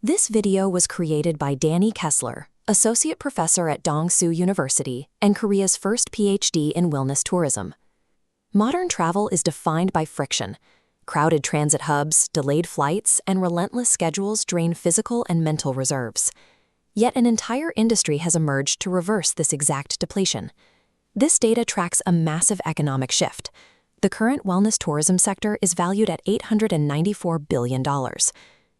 This video was created by Danny Kessler, Associate Professor at Dongsu University and Korea's first PhD in wellness tourism. Modern travel is defined by friction. Crowded transit hubs, delayed flights, and relentless schedules drain physical and mental reserves. Yet an entire industry has emerged to reverse this exact depletion. This data tracks a massive economic shift. The current wellness tourism sector is valued at $894 billion.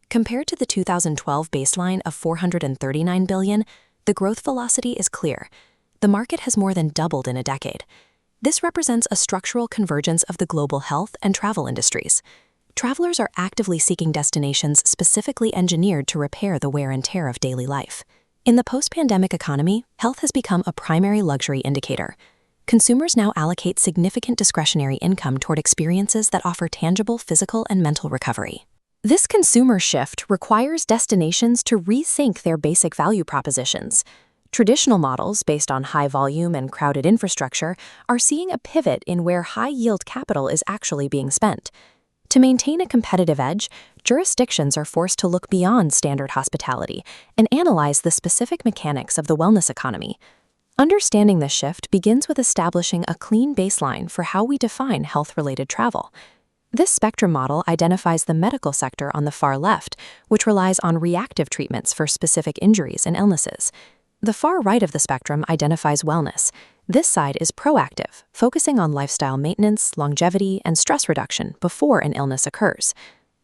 Compared to the 2012 baseline of $439 billion, the growth velocity is clear. The market has more than doubled in a decade. This represents a structural convergence of the global health and travel industries. Travelers are actively seeking destinations specifically engineered to repair the wear and tear of daily life. In the post-pandemic economy, health has become a primary luxury indicator. Consumers now allocate significant discretionary income toward experiences that offer tangible physical and mental recovery. This consumer shift requires destinations to rethink their basic value propositions. Traditional models based on high volume and crowded infrastructure are seeing a pivot in where high-yield capital is actually being spent. To maintain a competitive edge, jurisdictions are forced to look beyond standard hospitality and analyze the specific mechanics of the wellness economy. Understanding this shift begins with establishing a clean baseline for how we define health-related travel. This spectrum model identifies the medical sector on the far left, which relies on reactive treatments for specific injuries and illnesses. The far right of the spectrum identifies wellness. This side is proactive, focusing on lifestyle maintenance, longevity, and stress reduction before an illness occurs.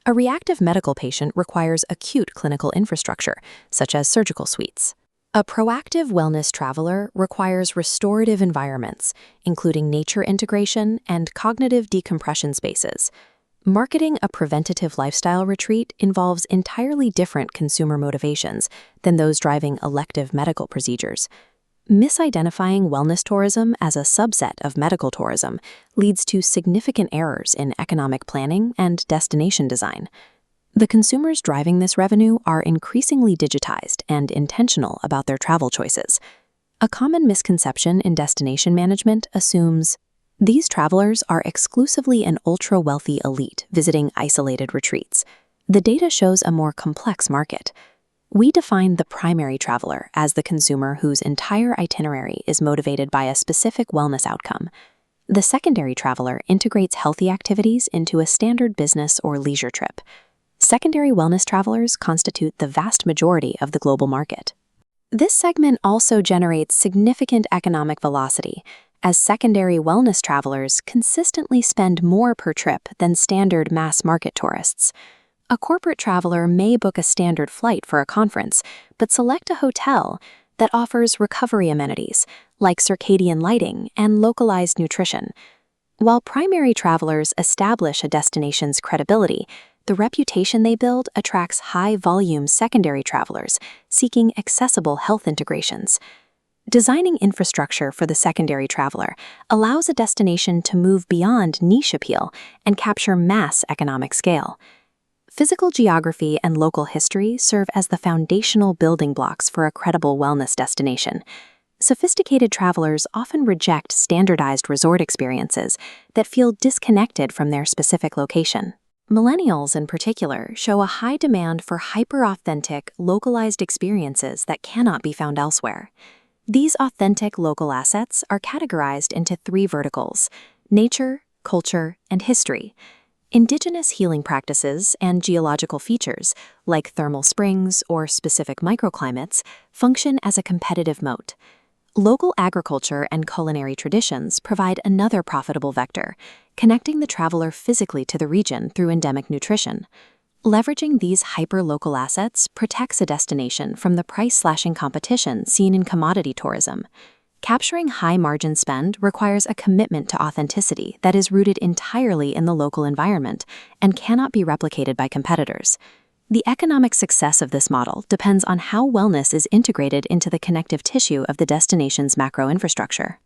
A reactive medical patient requires acute clinical infrastructure, such as surgical suites. A proactive wellness traveler requires restorative environments, including nature integration and cognitive decompression spaces. Marketing a preventative lifestyle retreat involves entirely different consumer motivations than those driving elective medical procedures. Misidentifying wellness tourism as a subset of medical tourism leads to significant errors in economic planning and destination design. The consumers driving this revenue are increasingly digitized and intentional about their travel choices. A common misconception in destination management assumes these travelers are exclusively an ultra-wealthy elite visiting isolated retreats. The data shows a more complex market. We define the primary traveler as the consumer whose entire itinerary is motivated by a specific wellness outcome. The secondary traveler integrates healthy activities into a standard business or leisure trip. Secondary wellness travelers constitute the vast majority of the global market. This segment also generates significant economic velocity, as secondary wellness travelers consistently spend more per trip than standard mass market tourists. A corporate traveler may book a standard flight for a conference, but select a hotel that offers recovery amenities like circadian lighting and localized nutrition. While primary travelers establish a destination's credibility, the reputation they build attracts high-volume secondary travelers seeking accessible health integrations. Designing infrastructure for the secondary traveler allows a destination to move beyond niche appeal and capture mass economic scale. Physical geography and local history serve as the foundational building blocks for a credible wellness destination. Sophisticated travelers often reject standardized resort experiences that feel disconnected from their specific location. Millennials, in particular, show a high demand for hyper-authentic, localized experiences that cannot be found elsewhere. These authentic local assets are categorized into three verticals: nature, culture, and history. Indigenous healing practices and geological features, like thermal springs or specific microclimates, function as a competitive moat. Local agriculture and culinary traditions provide another profitable vector, connecting the traveler physically to the region through endemic nutrition. Leveraging these hyper-local assets protects a destination from the price-slashing competition seen in commodity tourism. Capturing high-margin spend requires a commitment to authenticity that is rooted entirely in the local environment and cannot be replicated by competitors. The economic success of this model depends on how wellness is integrated into the connective tissue of the destination's macro infrastructure.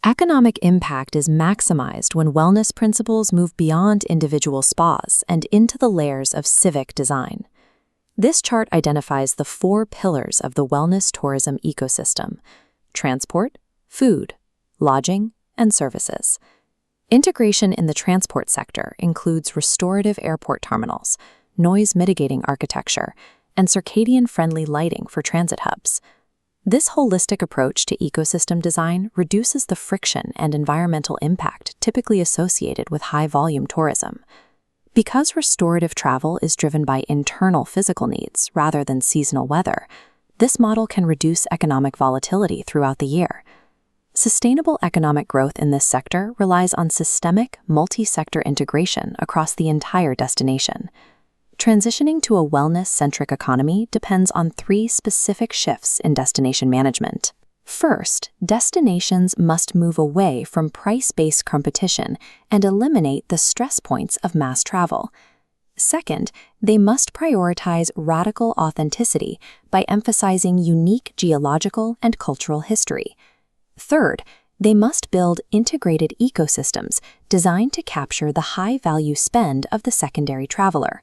Economic impact is maximized when wellness principles move beyond individual spas and into the layers of civic design. This chart identifies the 4 pillars of the wellness tourism ecosystem: transport, food, lodging, and services. Integration in the transport sector includes restorative airport terminals, noise-mitigating architecture, and circadian-friendly lighting for transit hubs. This holistic approach to ecosystem design reduces the friction and environmental impact typically associated with high-volume tourism. Because restorative travel is driven by internal physical needs rather than seasonal weather, this model can reduce economic volatility throughout the year. Sustainable economic growth in this sector relies on systemic, multi-sector integration across the entire destination. Transitioning to a wellness-centric economy depends on 3 specific shifts in destination management. First, destinations must move away from price-based competition and eliminate the stress points of mass travel. Second, they must prioritize radical authenticity by emphasizing unique geological and cultural history. Third, they must build integrated ecosystems designed to capture the high-value spend of the secondary traveler.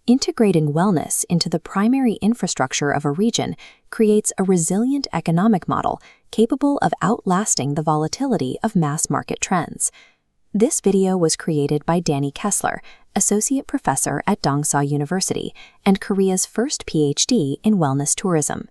Integrating wellness into the primary infrastructure of a region creates a resilient economic model capable of outlasting the volatility of mass market trends. This video was created by Danny Kessler, Associate Professor at Dongseo University and Korea's first PhD in Wellness Tourism.